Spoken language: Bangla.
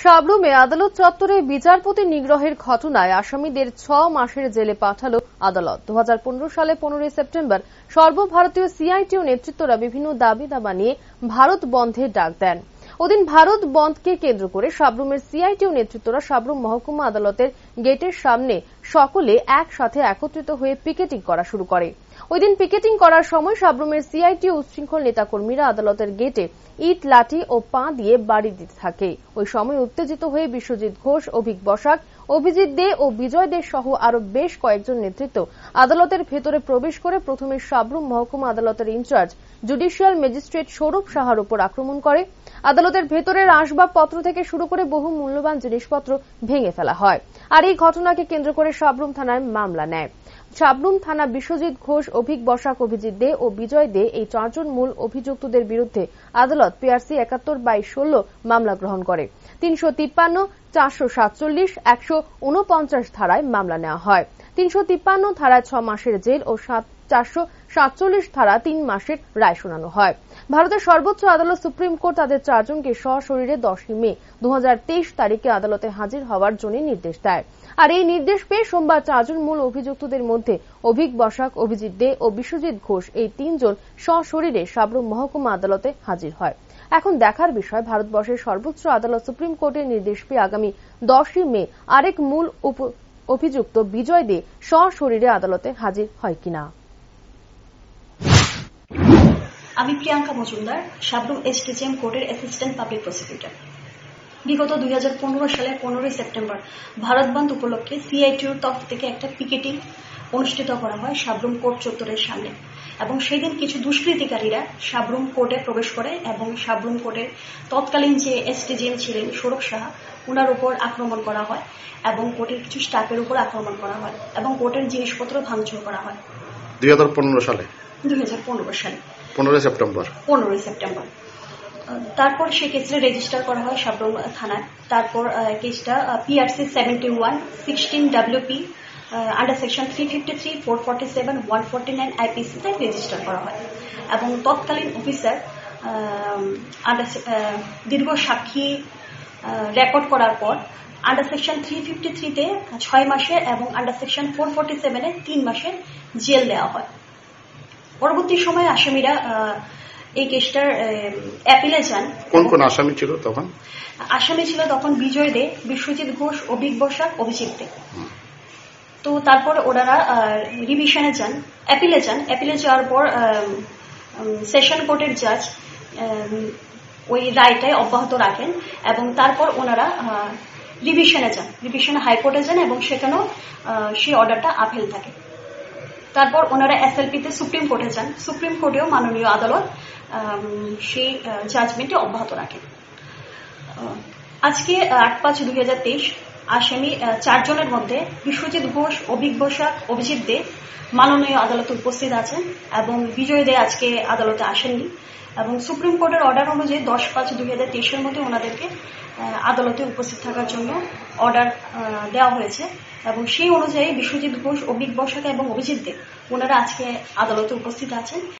শাবলুমে আদালত চত্বরে বিচারপতি নিগ্রহের ঘটনায় আসামিদের 6 মাসের জেলে পাঠালো আদালত। 2015 সালে 15 সেপ্টেম্বর সর্বভারতীয় সিআইটিইউ নেতৃত্বরা বিভিন্ন দাবি দাবা নিয়ে ভারত বন্ধের ডাক দেন। ওদিন ভারত বন্ধকে কেন্দ্র করে শাবলুমের সিআইটিইউ নেতৃত্বরা শাবলুম মহকুমা আদালতের গেটের সামনে সকলে একসাথে একত্রিত হয়ে পিকেটিং করা শুরু করে। ওইদিন পিকেটিং করার সময় শাবলুমের সিআইটিইউ উচ্ছৃঙ্খল নেতাকর্মীরা আদালতের গেটে ইট, লাঠি ও পা দিয়ে বাড়ি দিতে থাকে। ওই সময় উত্তেজিত হয়ে বিশ্বজিৎ ঘোষ, অভিক বসাক, অভিজিৎ দে ও বিজয় দে সহ আরো বেশ কয়েকজন নেতৃত্ব আদালতের ভেতরে প্রবেশ করে প্রথমে শাবলুম মহকুমা আদালতের ইনচার্জ জুডিশিয়াল ম্যাজিস্ট্রেট সৌরভ সাহার উপর আক্রমণ করে। আদালতের ভেতরের আসবাবপত্র থেকে শুরু করে বহু মূল্যবান জিনিসপত্র ভেঙে ফেলা হয়। আর এই ঘটনাকে কেন্দ্র করে শাবলুম থানায় মামলা নেয়। শাবলুম থানা বিশ্বজিৎ ঘোষ, অভিক বসাক, অভিজিৎ দে ও বিজয় দে এই 4 জন মূল অভিযুক্তদের বিরুদ্ধে আদালত পিআরসি 71/16 মামলা গ্রহণ করে। 353, 447, 149 ধারায় মামলা নেওয়া হয়। 353 ধারায় 6 মাসের জেল ও 447 ধারা 3 মাসের রায় শোনানো হয়। ভারতের সর্বোচ্চ আদালত সুপ্রিম কোর্ট তাদের 4 জনকে সশরীরে 10 মে 2023 তারিখে আদালতে হাজির হওয়ার জন্য নির্দেশ দেয়। আর এই নির্দেশ পেয়ে সোমবার 4 জন মূল অভিযুক্তদের মধ্যে অভিক বসাক, অভিজিৎ দে ও বিশ্বজিৎ ঘোষ এই 3 জন সশরীরে শাবলুম মহকুমা আদালতে হাজির হয়। এখন দেখার বিষয় ভারতবর্ষের সর্বোচ্চ আদালত সুপ্রিম কোর্টের নির্দেশ পেয়ে আগামী 10 মে আরেক মূল অভিযুক্ত বিজয় দে সশরীরে আদালতে হাজির হয় কিনা। আমি প্রিয়াঙ্কা মজুমদার, শাবলুম এসডিজিএম কোর্টের অ্যাসিস্ট্যান্ট পাবলিক প্রসিকিউটর। বিগত 2015 সালের 15 সেপ্টেম্বর ভারত বন্ধ উপলক্ষে সিআইটিইউর তরফ থেকে একটা পিকেটিং অনুষ্ঠিত করা হয় শাবলুম কোর্ট চত্বরের সামনে, এবং সেদিন কিছু দুষ্কৃতিকারীরা শাবলুম কোর্টে প্রবেশ করে এবং শাবলুম কোর্টের তৎকালীন যে এসডিজিএম ছিলেন সৌরভ সাহা, ওনার উপর আক্রমণ করা হয় এবং কোর্টের কিছু স্টাফের উপর আক্রমণ করা হয় এবং কোর্টের জিনিসপত্র ভাঙচুর করা হয় 2015 সালে 15 সেপ্টেম্বর। তারপর সেই কেসটা রেজিস্টার করা হয় শাবলুম থানায়। তারপর কেসটা পিআরসি 71, 16 WP আন্ডার সেকশন 353, 447, 149 আইপিসিতে রেজিস্টার করা হয় এবং তৎকালীন অফিসার দীর্ঘ সাক্ষী রেকর্ড করার পর আন্ডার সেকশন 353-তে 6 মাসের এবং আন্ডার সেকশন 447-এ 3 মাসের জেল দেওয়া হয়। পরবর্তী সময়ে আসামিরা এই কেসটার অ্যাপিলে যান। কোন আসামি ছিল তখন? আসামি ছিল তখন বিজয় দে, বিশ্বজিৎ ঘোষ, অভিক বসাক, অভিজিৎ দে। তো তারপর ওনারা রিভিশনে যান, অ্যাপিলে যান। অ্যাপিলে যাওয়ার পর সেশন কোর্টের জাজ ওই রায়টায় অব্যাহত রাখেন এবং তারপর ওনারা রিভিশনে যান, রিভিশনে হাইকোর্টে যান এবং সেখানেও সেই অর্ডারটা আপিল থাকে। তারপর ওনারা এসএলপিতে সুপ্রিম কোর্টে যান, সুপ্রিম কোর্টেও মাননীয় আদালত সেই জাজমেন্টে অব্যাহত রাখেন। আজকে 8/5/2023 আসামি 4 জনের মধ্যে বিশ্বজিৎ ঘোষ, অভিক বসাক, অভিজিৎ দে মাননীয় আদালতে উপস্থিত আছেন এবং বিজয় দে আজকে আদালতে আসেননি এবং সুপ্রিম কোর্টের অর্ডার অনুযায়ী 10/5/2023-এর মধ্যে ওনাদেরকে আদালতে উপস্থিত থাকার জন্য অর্ডার দেওয়া হয়েছে এবং সেই অনুযায়ী বিশ্বজিৎ ঘোষ, অভিক বসাক এবং অভিজিৎ দে ওনারা আজকে আদালতে উপস্থিত আছেন।